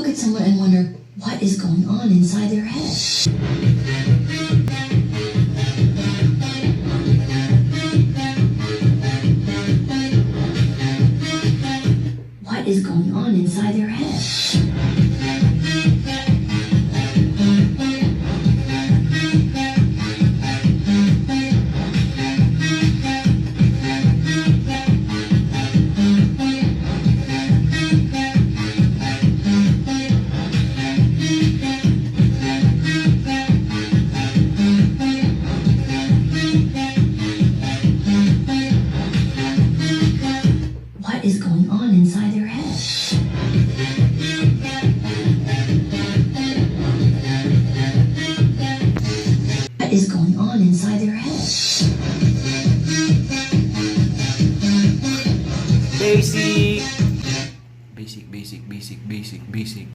look at someone and wonder what is going on inside their head. What is going on inside their head? What is going on inside their head? What is going on inside their head? Basic. Basic, basic, basic, basic, basic.